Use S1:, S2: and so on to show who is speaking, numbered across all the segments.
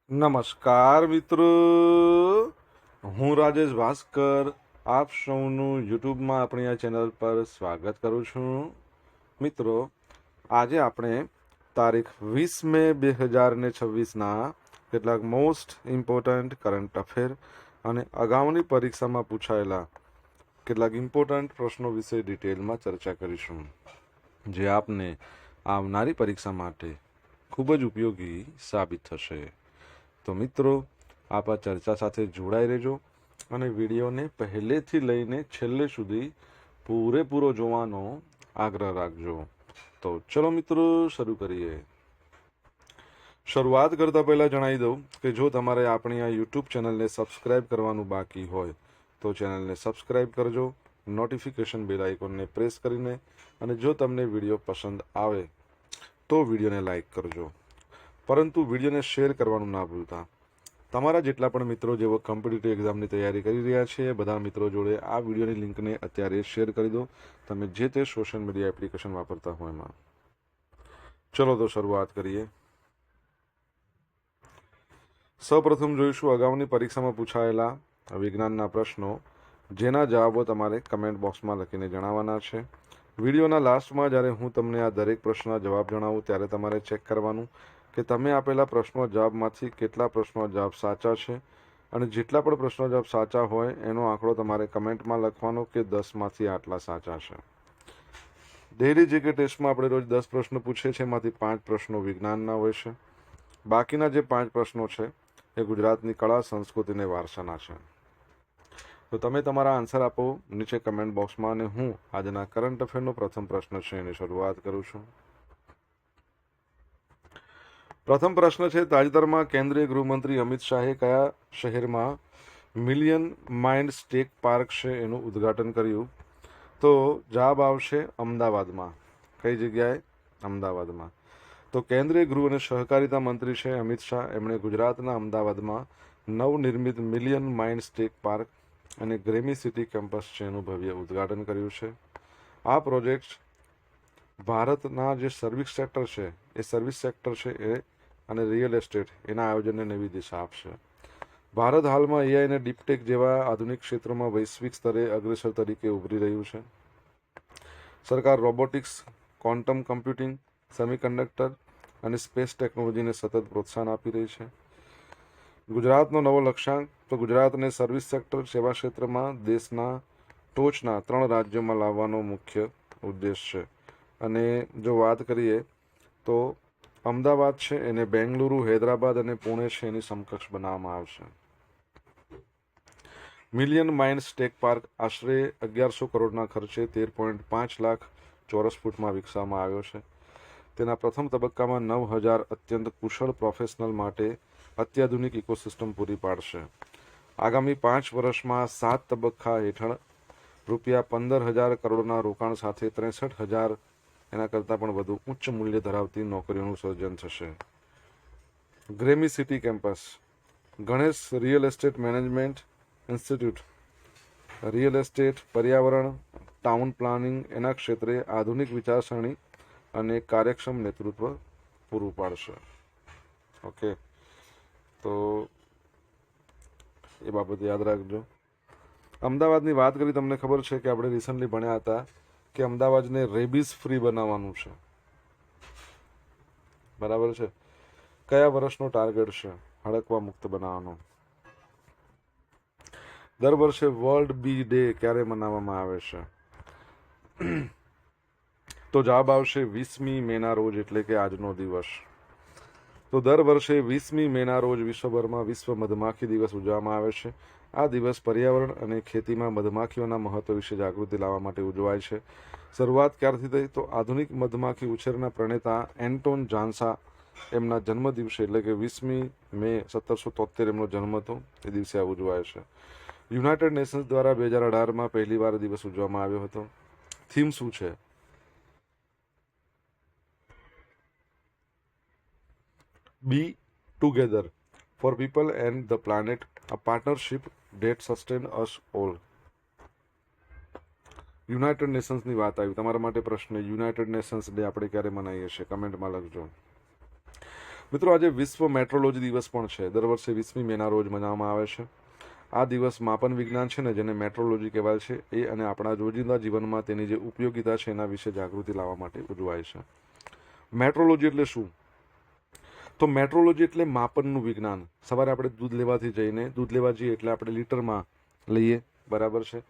S1: નમસ્કાર મિત્રો, હું રાજેશ ભાસ્કર આપ સૌનું યુટ્યુબમાં આપણી આ ચેનલ પર સ્વાગત કરું છું. મિત્રો, આજે આપણે તારીખ 20 મે 2026ના કેટલાક મોસ્ટ ઇમ્પોર્ટન્ટ કરંટ અફેર અને અગાઉની પરીક્ષામાં પૂછાયેલા કેટલાક ઇમ્પોર્ટન્ટ પ્રશ્નો વિશે ડિટેલમાં ચર્ચા કરીશું, જે આપને આવનારી પરીક્ષા માટે ખૂબ જ ઉપયોગી સાબિત થશે. તો મિત્રો, આપ આ ચર્ચા સાથે જોડાઈ રહેજો અને વિડીયોને પહેલેથી લઈને છેલ્લે સુધી પૂરેપૂરો જોવાનો આગ્રહ રાખજો. તો ચલો મિત્રો, શરૂ કરીએ. શરૂઆત કરતાં પહેલાં જણાવી દઉં કે જો તમારે આપણી આ યુટ્યુબ ચેનલને સબસ્ક્રાઇબ કરવાનું બાકી હોય તો ચેનલને સબસ્ક્રાઇબ કરજો, નોટિફિકેશન બેલ આઇકોનને પ્રેસ કરીને, અને જો તમને વિડીયો પસંદ આવે તો વિડીયોને લાઇક કરજો, પરંતુ વિડીયોને શેર કરવાનું ના ભૂલતા. તમારા જેટલા પણ મિત્રો જેઓ કોમ્પિટિટિવ એક્ઝામની તૈયારી કરી રહ્યા છે એ બધા મિત્રો જોડે આ વિડીયોની લિંકને અત્યારે શેર કરી દો, તમે જે તે સોશિયલ મીડિયા એપ્લિકેશન વાપરતા હોય એમાં. ચલો તો શરૂઆત કરીએ. સૌપ્રથમ જોઈશું અગાઉની પરીક્ષામાં પૂછાયેલા વિજ્ઞાનના પ્રશ્નો, જેના જવાબો તમારે કમેન્ટ બોક્સમાં લખીને જણાવવાના છે. વિડીયોના લાસ્ટમાં જ્યારે હું તમને આ દરેક પ્રશ્નના જવાબ જણાવું ત્યારે તમારે ચેક કરવાનું કે તમે આપેલા પ્રશ્નો જવાબમાંથી કેટલા પ્રશ્નો જવાબ સાચા છે, અને જેટલા પણ પ્રશ્નો જવાબ સાચા હોય એનો આંકડો તમારે કમેન્ટમાં લખવાનો કે 10માંથી આટલા સાચા છે. ડેઇલી જીકે ટેસ્ટમાં આપણે રોજ 10 પ્રશ્નો પૂછીએ છીએ, એમાંથી 5 પ્રશ્નો વિજ્ઞાનના હોય છે. બાકીના જે 5 પ્રશ્નો છે એ ગુજરાતની કળા, સંસ્કૃતિ અને વારસાના છે. તો તમે તમારા આન્સર આપો નીચે કમેન્ટ બોક્સમાં, અને હું આજના કરંટ અફેરનો પ્રથમ પ્રશ્ન છે એની શરૂઆત કરું છું. પ્રથમ પ્રશ્ન છે, તાજેતરમાં કેન્દ્રીય ગૃહમંત્રી અમિત શાહે કયા શહેરમાં મિલિયન માઇન્ડ સ્ટેક પાર્ક છે એનું ઉદ્ઘાટન કર્યું? તો જવાબ આવશે અમદાવાદમાં. કઈ જગ્યાએ? અમદાવાદમાં. તો કેન્દ્રીય ગૃહ અને સહકારિતા મંત્રી છે અમિત શાહ, એમણે ગુજરાતના અમદાવાદમાં નવનિર્મિત મિલિયન માઇન્ડ સ્ટેક પાર્ક અને ગ્રેમી સિટી કેમ્પસ છે એનું ભવ્ય ઉદ્ઘાટન કર્યું છે. આ પ્રોજેક્ટ ભારતના જે સર્વિસ સેક્ટર છે એ અને રિયલ એસ્ટેટ એના આયોજનને નવી દિશા આપશે. ભારત હાલમાં એઆઈ અને ડીપટેક જેવા આધુનિક ક્ષેત્રોમાં વૈશ્વિક સ્તરે અગ્રેસર તરીકે ઉભરી રહ્યું છે. સરકાર રોબોટિક્સ, ક્વોન્ટમ કમ્પ્યુટિંગ, સેમિકન્ડક્ટર અને સ્પેસ ટેકનોલોજીને સતત પ્રોત્સાહન આપી રહી છે. ગુજરાતનો નવો લક્ષ્યાંક, તો ગુજરાતને સર્વિસ સેક્ટર સેવા ક્ષેત્રમાં દેશના ટોચના 3 રાજ્યોમાં લાવવાનો મુખ્ય ઉદ્દેશ છે. અને જો વાત કરીએ તો અમદાવાદ છે એને બેંગલુરુ, હૈદરાબાદ અને પુણે છે એની સમકક્ષ બનાવવામાં આવશે. મિલિયન માઇન્ડ સ્ટેક પાર્ક આશરે 1100 કરોડના ખર્ચે 13.5 લાખ ચોરસ ફૂટમાં વિકસાવવામાં આવ્યો છે. તેના પ્રથમ તબક્કામાં 9000 અત્યંત કુશળ પ્રોફેશનલ માટે અત્યાધુનિક ઇકોસિસ્ટમ પૂરી પાડશે. આગામી 5 વર્ષમાં 7 તબક્કા હેઠળ ₹15,000 કરોડના રોકાણ સાથે 63,000 એના કરતાં પણ વધુ ઉચ્ચ મૂલ્ય ધરાવતી નોકરીઓનું સર્જન થશે. Grammy city campus, Ganesh real estate management institute real estate, પર્યાવરણ, ટાઉન પ્લાનિંગ એના ક્ષેત્રે આધુનિક વિચારસરણી અને કાર્યક્ષમ નેતૃત્વ પૂરું પાડશે. ઓકે, તો એ બાબત યાદ રાખજો. અમદાવાદની વાત કરી, તમને ખબર છે કે આપણે રિસન્ટલી ભણ્યા હતા કે અમદાવાદને રેબીઝ ફ્રી બનાવવાનું છે. બરાબર છે. કયા વર્ષનો ટાર્ગેટ છે હડકવા મુક્ત બનાવવાનો? દર વર્ષે વર્લ્ડ બી ડે ક્યારે મનાવવામાં આવે છે? તો જવાબ આવશે 20મી મેના રોજ, એટલે કે આજનો દિવસ. તો દર વર્ષે 20મી મેના રોજ વિશ્વભરમાં વિશ્વ મધમાખી દિવસ ઉજવવામાં આવે છે. આ દિવસ પર્યાવરણ અને ખેતીમાં મધમાખીઓના મહત્વ વિશે જાગૃતિ લાવવા માટે ઉજવાય છે. શરૂઆત ક્યારથી થઈ? તો આધુનિક મધમાખી ઉછેરના પ્રણેતા એન્ટોન જાન્સા એમના જન્મ દિવસે, એટલે કે 20મી મે 1773 એમનો જન્મ હતો, એ દિવસે આ ઉજવાય છે. યુનાઇટેડ નેશન્સ દ્વારા 2018માં પહેલીવાર દિવસ ઉજવવામાં આવ્યો હતો. થીમ શું છે? Be together for people and the planet, a partnership that sustain us all. United નેશન્સની વાત આવી, તમારા માટે પ્રશ્ન, યુનાઇટેડ નેશન્સ ડે આપણે ક્યારે મનાવીએ છીએ? કમેન્ટમાં લખજો. મિત્રો, આજે વિશ્વ મેટ્રોલોજી દિવસ પણ છે. દર વર્ષે 20મી મેના રોજ મનાવવામાં આવે છે. આ દિવસ માપન વિજ્ઞાન છે ને, જેને મેટ્રોલોજી કહેવાય છે, એ અને આપણા રોજિંદા જીવનમાં તેની જે ઉપયોગિતા છે એના વિશે જાગૃતિ લાવવા માટે ઉજવાય છે. મેટ્રોલોજી એટલે શું? તો મેટ્રોલોજી એટલે માપનનું વિજ્ઞાન. સવારે આપણે દૂધ લેવાથી જઈને દૂધ લેવા જઈએ એટલે આપણે લીટરમાં લઈએ, બરાબર છે?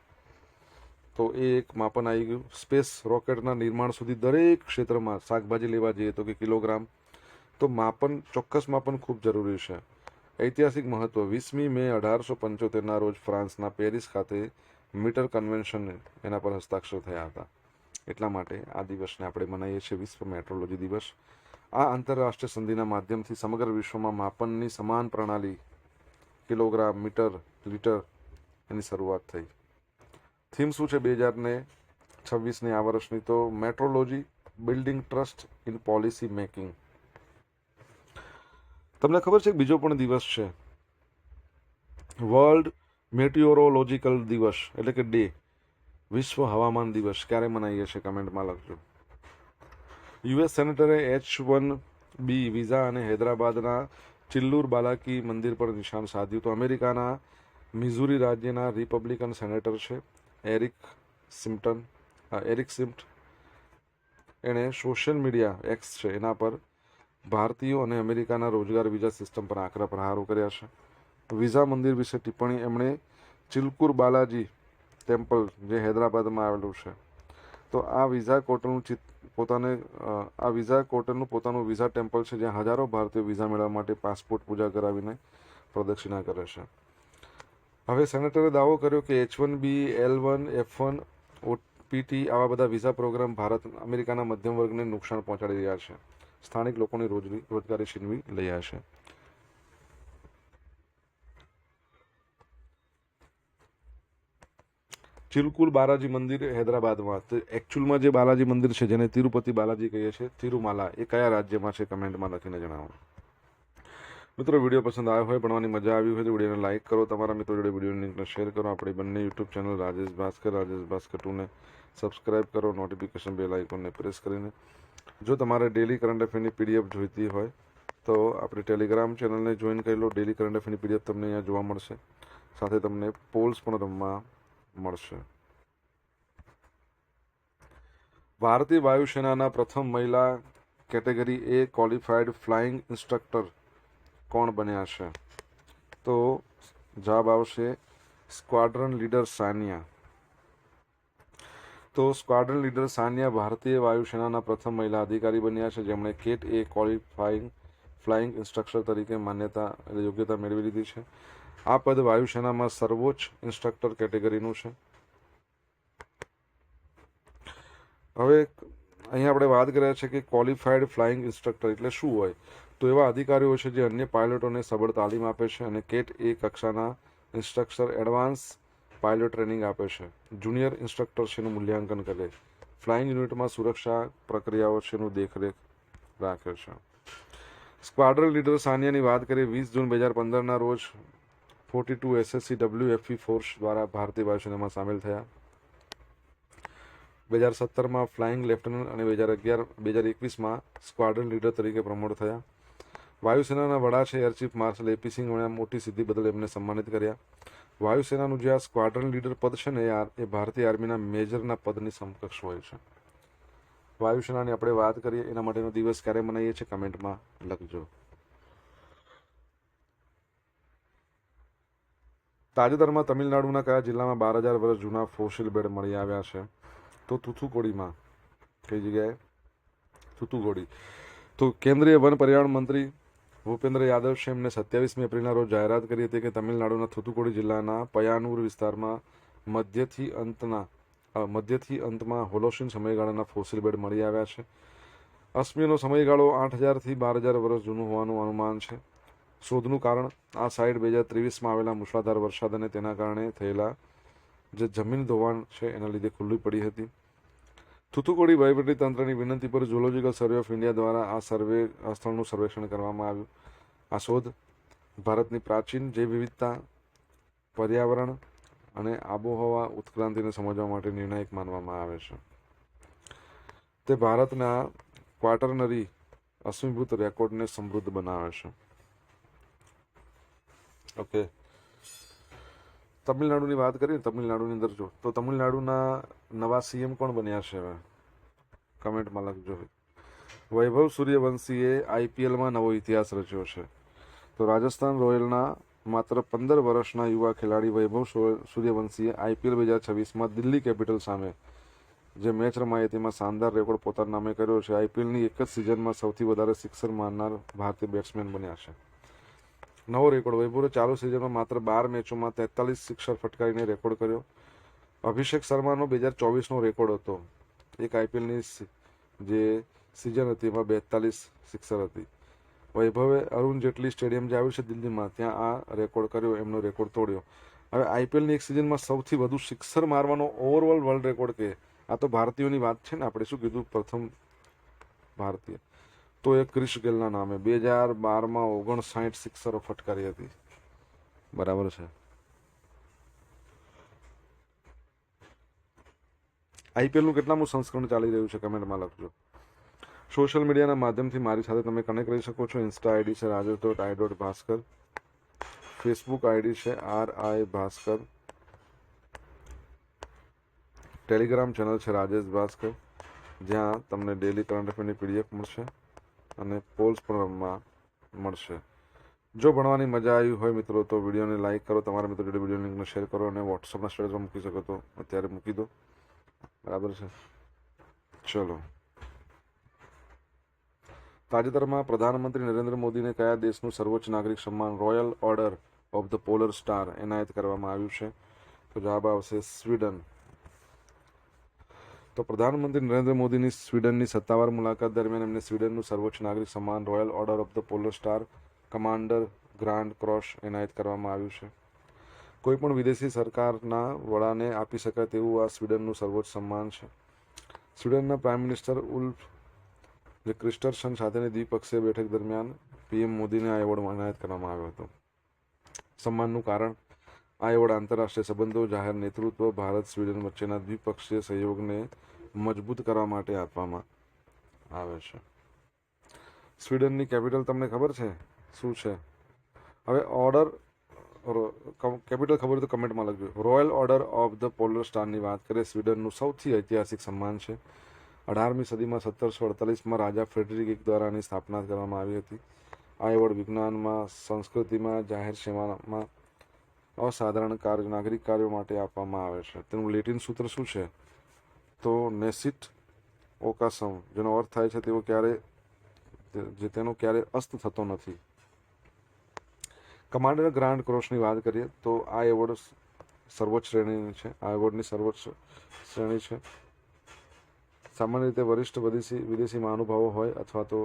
S1: તો એ એક માપન આવી ગયું. સ્પેસ રોકેટના નિર્માણ સુધી દરેક ક્ષેત્રમાં, શાકભાજી લેવા જઈએ તો કે કિલોગ્રામ, તો માપન, ચોક્કસ માપન ખૂબ જરૂરી છે. ઐતિહાસિક મહત્વ: 20મી મે 1875ના રોજ ફ્રાન્સના પેરિસ ખાતે મીટર કન્વેન્શન એના પર હસ્તાક્ષર થયા હતા. એટલા માટે આ દિવસને આપણે મનાવીએ છીએ વિશ્વ મેટ્રોલોજી દિવસ. આ આંતરરાષ્ટ્રીય સંધિના માધ્યમથી સમગ્ર વિશ્વમાં માપનની સમાન પ્રણાલી, કિલોગ્રામ, મીટર, લીટર, એની શરૂઆત થઈ. થીમ શું છે 2026ની આ વર્ષની? તો metrology building trust in policy making. તમને ખબર છે કે બીજો પણ દિવસ છે, વર્લ્ડ મેટિયોરોલોજીકલ દિવસ, એટલે કે ડે, વિશ્વ હવામાન દિવસ. ક્યારે મનાવીએ છીએ કમેન્ટમાં લખજો. યુએસ સેનેટરે H-1B વિઝા અને હૈદરાબાદના ચિલ્લુર બાલાકી મંદિર પર નિશાન સાધ્યું. તો અમેરિકાના મિઝુરી રાજ્યના રિપબ્લિકન સેનેટર છે એરિક સિમ્પ્ટ, એણે સોશિયલ મીડિયા એક્સ છે એના પર ભારતીયો અને અમેરિકાના રોજગાર વિઝા સિસ્ટમ પર આકરા પ્રહારો કર્યા છે. વિઝા મંદિર વિશે ટિપ્પણી એમણે ચિલ્કુર બાલાજી ટેમ્પલ, જે હૈદરાબાદમાં આવેલું છે, તો આ વિઝા કોર્ટનું પોતાનું વિઝા ટેમ્પલ છે, જ્યાં હજારો ભારતીયો વિઝા મેળવવા માટે પાસપોર્ટ પૂજા કરાવીને પ્રદક્ષિણા કરે છે. હવે સેનેટરે દાવો કર્યો કે H-1B, L-1, F-1, OPT આવા બધા વિઝા પ્રોગ્રામ ભારત અમેરિકાના મધ્યમ વર્ગને નુકસાન પહોંચાડી રહ્યા છે, સ્થાનિક લોકોની રોજગારી છીનવી રહ્યા છે. ચિલકુલ બાલાજી મંદિર હૈદરાબાદમાં. તો એકચ્યુઅલમાં જે બાલાજી મંદિર છે, જેને તિરુપતિ બાલાજી કહીએ છીએ, તિરુમાલા, એ કયા રાજ્યમાં છે? કમેન્ટમાં લખીને જણાવો. મિત્રો, વિડીયો પસંદ આવ્યો હોય, ભણવાની મજા આવી હોય તો વિડીયોને લાઇક કરો, તમારા મિત્રો જોડે વિડીયોની લિંકને શેર કરો. આપણી બંને યુટ્યુબ ચેનલ રાજેશ ભાસ્કર 2ને સબસ્ક્રાઇબ કરો, નોટિફિકેશન બેલ આઇકોનને પ્રેસ કરીને. જો તમારે ડેલી કરંટ અફેરની PDF જોઈતી હોય તો આપણી ટેલિગ્રામ ચેનલને જોઈન કરી લો. ડેલી કરંટ અફેરની PDF તમને અહીંયા જોવા મળશે. સાથે તમને પોલ્સ પણ રમવા મળશે. ભારતીય વાયુસેનાના પ્રથમ મહિલા category A qualified flying instructor કોણ બન્યા છે? તો જવાબ આવશે સ્ક્વાડ્રન લીડર સાનિયા. તો સ્ક્વાડ્રન લીડર સાનિયા ભારતીય વાયુસેનાના પ્રથમ મહિલા અધિકારી બન્યા છે, જેમણે cat A qualifying flying instructor તરીકે યોગ્યતા મેળવી લીધી છે. આ પદ વાયુસેનામાં સર્વોચ્ચ ઇન્સ્ટ્રક્ટર કેટેગરીનું છે. હવે અહીંયા આપણે વાત કરીએ છીએ કે ક્વોલિફાઈડ ફ્લાઇંગ ઇન્સ્ટ્રક્ટર એટલે શું હોય? તો એવા અધિકારીઓ છે જે અન્ય પાયલોટોને સબળ તાલીમ આપે છે અને કેટ A કક્ષાના ઇન્સ્ટ્રક્ટર એડવાન્સ પાયલોટ ટ્રેનિંગ આપે છે. જુનિયર ઇન્સ્ટ્રક્ટર છે એનું મૂલ્યાંકન કરે, ફ્લાઇંગ યુનિટમાં સુરક્ષા પ્રક્રિયાઓ છે એનું દેખરેખ રાખે છે. સ્ક્વાડ્રન લીડર સાનિયાની વાત કરીએ, 20 જૂન 2015ના રોજ 42 SSC WFE ફોર્સ દ્વારા ભારતીય વાયુસેનામાં સામેલ થયા. 2017માં ફ્લાઇંગ લેફ્ટનન્ટ અને 2021માં સ્ક્વાડ્રન લીડર તરીકે પ્રમોટ થયા. વાયુસેનાના વડા છે એર ચીફ માર્શલ AP સિંહ, મોટી સિદ્ધિ બદલ એમને સન્માનિત કર્યા. વાયુસેનાનું જે આ સ્ક્વાડ્રન લીડર પદ છે ને, એ ભારતીય આર્મીના મેજરના પદની સમકક્ષ હોય છે. વાયુસેનાની આપણે વાત કરીએ, એના માટેનો દિવસ ક્યારે મનાવીએ છીએ કમેન્ટમાં લખજો. તાજેતરમાં તમિલનાડુના કયા જિલ્લામાં 12,000 વર્ષ જૂના ફોસિલ બેડ મળી આવ્યા છે? તો થુથુકોડીમાં. કઈ જગ્યાએ? થુથુકોડી. તો કેન્દ્રીય વન પર્યાવરણ મંત્રી ભૂપેન્દ્ર યાદવ છે, એમને 27મી એપ્રિલના રોજ જાહેરાત કરી હતી કે તમિલનાડુના થુથુકોડી જિલ્લાના પયાનુર વિસ્તારમાં મધ્યથી અંતમાં હોલોસીન સમયગાળાના ફોસિલ બેડ મળી આવ્યા છે. અશ્મિનો સમયગાળો 8,000થી 12,000 વર્ષ જૂનું હોવાનું અનુમાન છે. શોધનું કારણ, આ સાઇટ 2023માં આવેલા મુશળધાર વરસાદ અને તેના કારણે થયેલા જે જમીન ધોવાણ છે એના લીધે ખુલ્લી પડી હતી. થુથુકોડી વહીવટીતંત્રની વિનંતી પર ઝૂઓલોજીકલ સર્વે ઓફ ઇન્ડિયા દ્વારા આ સ્થળનું સર્વેક્ષણ કરવામાં આવ્યું. આ શોધ ભારતની પ્રાચીન જૈવ વિવિધતા, પર્યાવરણ અને આબોહવા ઉત્ક્રાંતિને સમજવા માટે નિર્ણાયક માનવામાં આવે છે. તે ભારતના ક્વાટરનરી અશ્મિભૂત રેકોર્ડને સમૃદ્ધ બનાવે છે. ઓકે, તમિલનાડુની વાત કરીએ. તમિલનાડુની અંદર જો તો તમિલનાડુના નવા સીએમ કોણ બન્યા છે હવે કમેન્ટમાં લખજો. વૈભવ સૂર્યવંશીએ આઈપીએલમાં નવો ઇતિહાસ રચ્યો છે. તો રાજસ્થાન રોયલના માત્ર 15 વર્ષના યુવા ખેલાડી વૈભવ સૂર્યવંશીએ આઈપીએલ 2026માં દિલ્હી કેપિટલ સામે જે મેચ રમાઈ તેમાં શાનદાર રેકોર્ડ પોતાના નામે કર્યો છે. આઈપીએલની એક જ સિઝનમાં સૌથી વધારે સિક્સર મારનાર ભારતીય બેટ્સમેન બન્યા છે. નવો રેકોર્ડ. વૈભવે ચાલુ સિઝનમાં માત્ર 12 મેચોમાં 43 સિક્સર ફટકારીને રેકોર્ડ કર્યો. અભિષેક શર્માનો 2024નો રેકોર્ડ હતો. એક આઈપીએલની જે સિઝન હતી એમાં 42 સિક્સર હતી. વૈભવે અરુણ જેટલી સ્ટેડિયમ જે આવ્યું છે દિલ્હીમાં, ત્યાં આ રેકોર્ડ કર્યો, એમનો રેકોર્ડ તોડ્યો. હવે આઈપીએલની એક સિઝનમાં સૌથી વધુ સિક્સર મારવાનો ઓવરઓલ વર્લ્ડ રેકોર્ડ કે આ તો ભારતીયોની વાત છે ને, આપણે શું કીધું પ્રથમ ભારતીય, તો એ ક્રિશ ગેલના નામે 2012માં 59 સિક્સરો ફટકારી હતી. બરાબર છે. આઈપીએલનું કેટલામું સંસ્કરણ ચાલી રહ્યું છે કમેન્ટમાં લખજો. સોશિયલ મીડિયાના માધ્યમથી મારી સાથે તમે કનેક્ટ કરી શકો છો. ઇન્સ્ટા આઈડી છે rajesh.i.bhaskar, ફેસબુક આઈડી છે RI ભાસ્કર, ટેલિગ્રામ ચેનલ છે રાજેશ ભાસ્કર, જ્યાં તમને ડેલી કરંટ અફેરની પીડીએફ મળશે અને પોલ્સ પણ રમવા મળશે. જો ભણવાની મજા આવી હોય મિત્રો તો વિડીયોને લાઇક કરો, તમારા મિત્રો જોડે વિડીયો લિંકને શેર કરો અને વોટ્સઅપના સ્ટેટસમાં મૂકી શકો તો અત્યારે મૂકી દો. બરાબર છે. ચલો, તાજેતરમાં પ્રધાનમંત્રી નરેન્દ્ર મોદીને કયા દેશનું સર્વોચ્ચ નાગરિક સન્માન royal order of the polar star એનાયત કરવામાં આવ્યું છે? તો જવાબ આવશે સ્વીડન. તો પ્રધાનમંત્રી નરેન્દ્ર મોદીની સ્વીડનની સત્તાવાર મુલાકાત દરમિયાન એમને સ્વીડનનું સર્વોચ્ચ નાગરિક સન્માન royal order of the polar star commander grand cross એનાયત કરવામાં આવ્યું છે. કોઈપણ વિદેશી સરકારના વડાને આપી શકાય તેવું આ સ્વીડનનું સર્વોચ્ચ સન્માન છે. સ્વીડનના પ્રાઇમ મિનિસ્ટર ઉલ્ફ ક્રિસ્ટરસન સાથેની દ્વિપક્ષીય બેઠક દરમિયાન પીએમ મોદીને આ એવોર્ડ એનાયત કરવામાં આવ્યો હતો. સન્માનનું કારણ આ એવોર્ડ આંતરરાષ્ટ્રીય સંબંધો, જાહેર નેતૃત્વ, ભારત સ્વીડન વચ્ચેના દ્વિપક્ષીય સહયોગને મજબૂત કરવા માટે આપવામાં આવે છે. સ્વીડનની કેપિટલ તમને ખબર છે શું છે? હવે ઓર્ડર કેપિટલ ખબર હોય તો કમેન્ટમાં લખજો. Royal order of the polar સ્ટારની વાત કરીએ, સ્વીડનનું સૌથી ઐતિહાસિક સન્માન છે. 18મી સદીમાં 1748માં રાજા ફ્રેડરિક I દ્વારા આની સ્થાપના કરવામાં આવી હતી. આ એવોર્ડ વિજ્ઞાનમાં, સંસ્કૃતિમાં, જાહેર સેવામાં અસાધારણ નાગરિક કાર્યો માટે આપવામાં આવે છે. તેનું લેટિન સૂત્ર શું છે? તો નેસિટ ઓકાસમ, જેનો અર્થ થાય છે તેનો ક્યારે અસ્ત થતો નથી. કમાન્ડર ગ્રાન્ડ ક્રોસની વાત કરીએ તો આ એવોર્ડ સર્વોચ્ચ શ્રેણીની છે. આ એવોર્ડની સર્વોચ્ચ શ્રેણી છે. સામાન્ય રીતે વરિષ્ઠ વિદેશી મહાનુભાવો હોય અથવા તો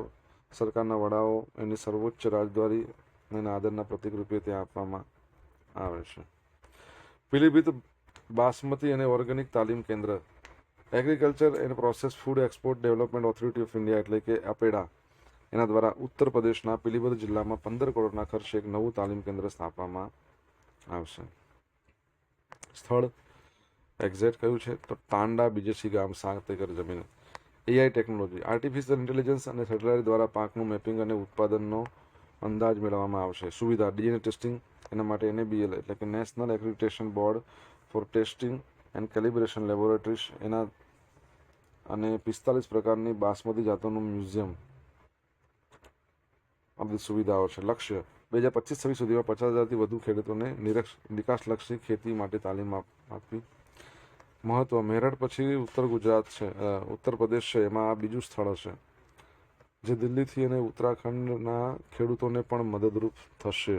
S1: સરકારના વડાઓ એની સર્વોચ્ચ રાજદ્વારી એના આદરના પ્રતિક રૂપે ત્યાં આપવામાં આવે છે. પીલીભીત બાસમતી અને ઓર્ગેનિક તાલીમ કેન્દ્ર agriculture and process food export development authority of India એટલે કે અપેડા એના દ્વારા ઉત્તર પ્રદેશના પીલીભીત જિલ્લામાં 15 કરોડના ખર્ચે એક નવું તાલીમ કેન્દ્ર સ્થાપવામાં આવશે. સ્થળ એક્ઝેક્ટ કયું છે? તો ટાંડા બીજેસી ગામ, 7 એકર જમીન. એઆઈ ટેકનોલોજી, આર્ટિફિશિયલ ઇન્ટેલિજન્સ અને સેટેલાઇટ દ્વારા પાકનું મેપિંગ અને ઉત્પાદનનો અંદાજ મેળવવામાં આવશે. સુવિધા ડીએનએ ટેસ્ટિંગ, એના માટે NABL એટલે કે national accreditation board for testing and calibration laboratories એના અને 45 પ્રકારની બાસમતી જાતોનું મ્યુઝિયમ આ બધી સુવિધાઓ છે. લક્ષ્ય 2025-26 સુધીમાં 50,000થી વધુ ખેડૂતોને નિકાસલક્ષી ખેતી માટે તાલીમ આપવી. મહત્વ, મેરઠ પછી ઉત્તર પ્રદેશ છે, એમાં આ બીજું સ્થળ હશે જે દિલ્હીથી અને ઉત્તરાખંડના ખેડૂતોને પણ મદદરૂપ થશે.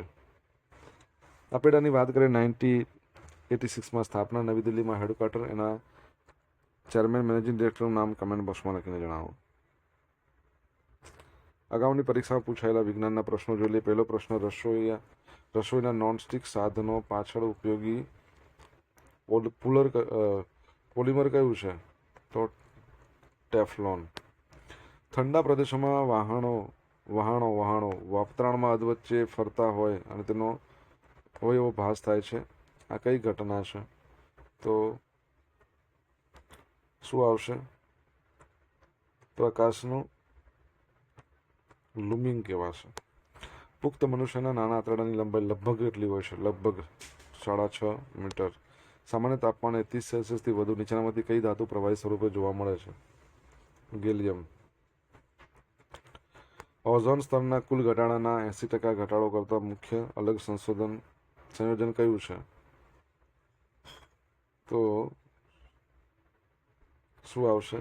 S1: અપેડાની વાત કરીએ 1986માં સ્થાપના, નવી દિલ્હીમાં હેડક્વાર્ટર, એના ચેરમેન મેનેજિંગ ડિરેક્ટરનું નામ કમેન્ટ બોક્સમાં લખીને જણાવો. અગાઉની પરીક્ષામાં પૂછાયેલા વિજ્ઞાનના પ્રશ્નો જોઈ લઈએ. પહેલો પ્રશ્ન, રસોઈના નોનસ્ટિક સાધનો પાછળ ઉપયોગી પોલિમર કયું છે? તો ટેફલોન. ઠંડા પ્રદેશોમાં વહાણો વપરાણમાં અધવચ્ચે ફરતા હોય અને તેનો એવો ભાસ થાય છે. આ કઈ ઘટના છે? તો શું આવશે? પ્રકાશનું લૂમિંગ કહેવાશે. પુખ્ત મનુષ્યના નાના આંતરડાની લંબાઈ લગભગ કેટલી હોય છે? લગભગ 6.5 મીટર. સામાન્ય તાપમાને 30 સેલ્સિયસથી વધુ નીચેનામાંથી કઈ ધાતુ પ્રવાહી સ્વરૂપે જોવા મળે છે? ગેલિયમ. ઓઝોન સ્તરના કુલ ઘટાડાના 80% ઘટાડો કરતા મુખ્ય અલગ સંયોજન કયું છે? તો શું આવશે?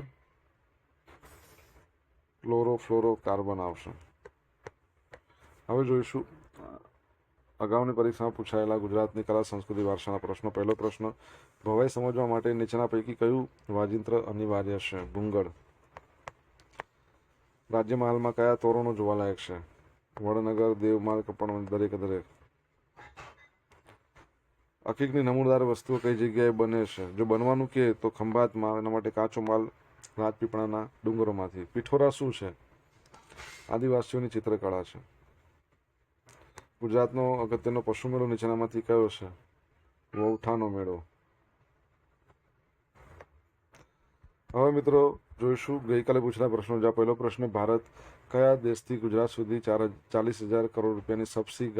S1: ક્લોરોફ્લોરોકાર્બન આવશે. હવે જોઈશું અગાઉની પરીક્ષામાં પૂછાયેલા ગુજરાતની કલા સંસ્કૃતિ વારસાના પ્રશ્નો. પહેલો પ્રશ્ન, ભવાઈ સમજવા માટે નીચેના પૈકી કયું વાજિંત્ર અનિવાર્ય છે? ભૂંગળ. રાજ્યમાં હાલમાં કયા તોરણો જોવાલાયક છે? વડનગર, દેવમાલ, કપણ, દરેક. અકીકની નમૂનેદાર વસ્તુઓ કઈ જગ્યાએ બને છે? જો બનવાનું કે તો ખંભાતમાં. એના માટે કાચો માલ રાજપીપળાના ડુંગરોમાંથી. પિઠોરા શું છે? આદિવાસીઓની ચિત્રકળા છે. ગુજરાતનો અગત્યનો પશુ મેળો નીચેનામાંથી કયો છે? વૌઠાનો મેળો. હવે મિત્રો જોઈશું ગઈકાલે પૂછેલા પ્રશ્નો. જ્યાં પહેલો પ્રશ્ન, ભારત કયા દેશથી ગુજરાત સુધી 40,000 કરોડ રૂપિયાની સબસી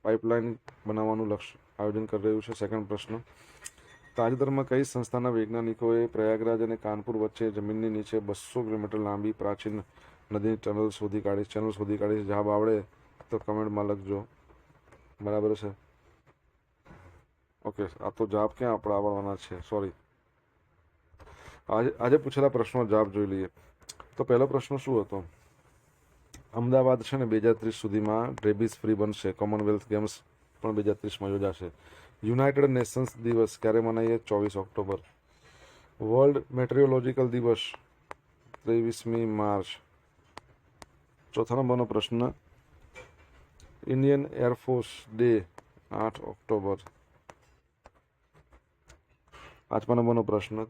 S1: પાઇપલાઇન બનાવવાનું લક્ષ્ય આયોજન કરી રહ્યું છે? સેકન્ડ પ્રશ્ન, તાજેતરમાં કઈ સંસ્થાના વૈજ્ઞાનિકોએ પ્રયાગરાજ અને કાનપુર વચ્ચે જમીનની નીચે 200 કિલોમીટર લાંબી પ્રાચીન નદીની ચેનલ શોધી કાઢી? જવાબ આવડે તો કમેન્ટમાં લખજો. બરાબર છે? ઓકે, આ તો જવાબ ક્યાં આપણે આવડવાના છે? સોરી. આજે પૂછેલા પ્રશ્નો જવાબ જોઈ લઈએ. તો પહેલો પ્રશ્ન શું હતો? અમદાવાદ છે ને 2030 સુધીમાં રેબિસ ફ્રી બનશે. કોમનવેલ્થ ગેમ્સ પણ 2030માં યોજાશે. યુનાઇટેડ નેશન્સ દિવસ ક્યારે મનાઈએ? 24 ઓક્ટોબર. વર્લ્ડ મેટ્રિયોલોજીકલ દિવસ 23મી માર્ચ. ચોથા નંબરનો પ્રશ્ન, ઇન્ડિયન એરફોર્સ ડે 8 ઓક્ટોબર. 5મા નંબરનો પ્રશ્ન,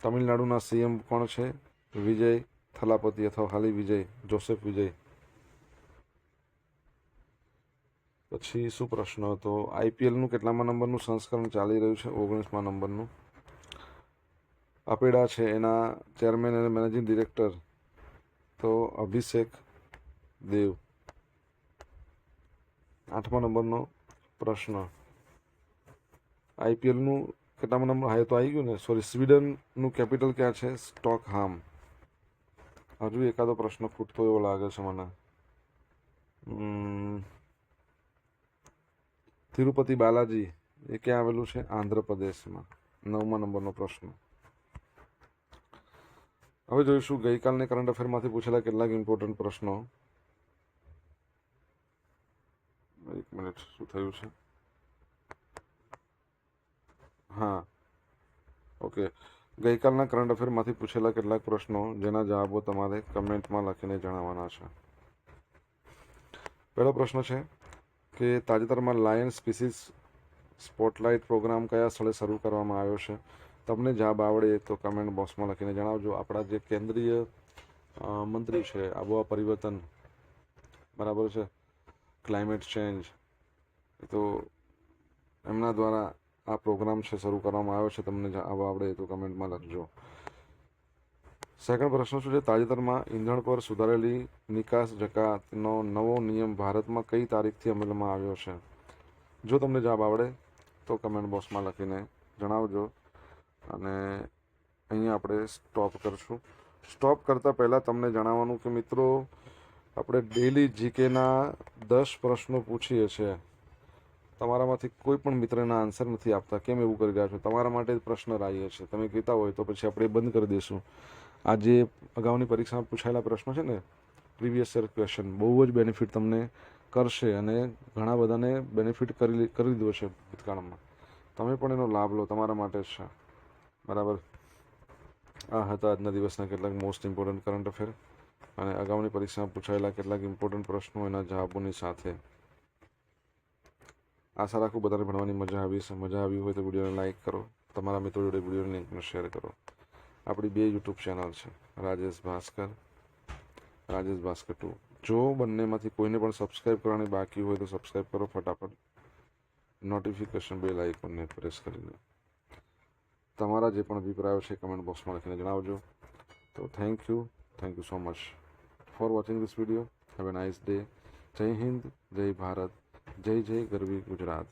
S1: તમિલનાડુના સીએમ કોણ છે? વિજય થલાપતિ અથવા ખાલી વિજય, જોસેફ વિજય. પછી શું પ્રશ્ન હતો? આઈપીએલનું કેટલામા નંબરનું સંસ્કરણ ચાલી રહ્યું છે? 19મા નંબરનું. અપેડા છે એના ચેરમેન અને મેનેજિંગ ડિરેક્ટર તો અભિષેક દેવ. 8મા નંબરનો પ્રશ્ન, આઈપીએલનું કેટલામા નંબર? હા, તો આવી ગયું ને. સોરી, સ્વીડનનું કેપિટલ ક્યાં છે? સ્ટોકહામ. હજુ એકાદો પ્રશ્ન ખૂટતો એવો લાગે છે મને. તિરુપતિ બાલાજી એ ક્યાં આવેલું છે? આંધ્રપ્રદેશમાં. 9મા નંબરનો પ્રશ્ન. હવે જોઈશું ગઈકાલની કરંટ અફેરમાંથી પૂછેલા કેટલાક ઇમ્પોર્ટન્ટ પ્રશ્નો. એક મિનિટ, શું થયું છે? હા, ઓકે. ગઈકાલના કરંટ અફેરમાંથી પૂછેલા કેટલાક પ્રશ્નો જેના જવાબો તમારે કમેન્ટમાં લખીને જણાવવાના છે. પહેલો પ્રશ્ન છે કે તાજેતરમાં લાયન સ્પીસીસ સ્પોટલાઇટ પ્રોગ્રામ કયા સ્થળે શરૂ કરવામાં આવ્યો છે? તમને જવાબ આવડે તો કમેન્ટ બોક્સમાં લખીને જણાવજો. આપણા જે કેન્દ્રીય મંત્રી છે આબોહવા પરિવર્તન, બરાબર છે, ક્લાઇમેટ ચેન્જ, તો એમના દ્વારા આ પ્રોગ્રામ છે શરૂ કરવામાં આવ્યો છે. તમને જવાબ આવડે તો કમેન્ટમાં લખજો. સેકન્ડ પ્રશ્ન શું છે? તાજેતરમાં ઈંધણ પર સુધારેલી નિકાસ જકાતનો નવો નિયમ ભારતમાં કઈ તારીખથી અમલમાં આવ્યો છે? જો તમને જવાબ આવડે તો કમેન્ટ બોક્સમાં લખીને જણાવજો. અને અહીંયા આપણે સ્ટોપ કરશું. સ્ટોપ કરતાં પહેલાં તમને જણાવવાનું કે મિત્રો, આપણે ડેલી જીકેના 10 પ્રશ્નો પૂછીએ છીએ. તમારામાંથી કોઈ પણ મિત્રના આન્સર નથી આપતા. કેમ એવું કરી રહ્યા છો? તમારા માટે જ પ્રશ્ન લાવીએ છીએ. તમે કહેતા હોય તો પછી આપણે બંધ કરી દઈશું. આ જે અગાઉની પરીક્ષામાં પૂછાયેલા પ્રશ્નો છે ને, પ્રીવિયસ યર ક્વેશ્ચન, બહુ જ બેનિફિટ તમને કરશે અને ઘણા બધાને બેનિફિટ કરી દીધો છે ભૂતકાળમાં. તમે પણ એનો લાભ લો, તમારા માટે જ છે. બરાબર. આ હતા આજના દિવસના કેટલાક મોસ્ટ ઇમ્પોર્ટન્ટ કરંટ અફેર અને અગાઉની પરીક્ષામાં પૂછાયેલા કેટલાક ઇમ્પોર્ટન્ટ પ્રશ્નો એના જવાબોની સાથે. આશા રાખું બધાને ભણવાની મજા આવી છે. મજા આવી હોય તો વિડીયોને લાઇક કરો, તમારા મિત્રો જોડે વિડીયોની લિંકને શેર કરો. આપણી 2 યુટ્યુબ ચેનલ છે, રાજેશ ભાસ્કર 2. જો બંનેમાંથી કોઈને પણ સબસ્ક્રાઈબ કરવાની બાકી હોય તો સબસ્ક્રાઈબ કરો ફટાફટ. નોટિફિકેશન બેલ આઇકોનને પ્રેસ કરીને તમારા જે પણ અભિપ્રાયો છે કમેન્ટ બોક્સમાં લખીને જણાવજો. તો thank you so much. For watching this video. Have a nice day. જય હિન્દ, જય ભારત, જય જય ગરવી ગુજરાત.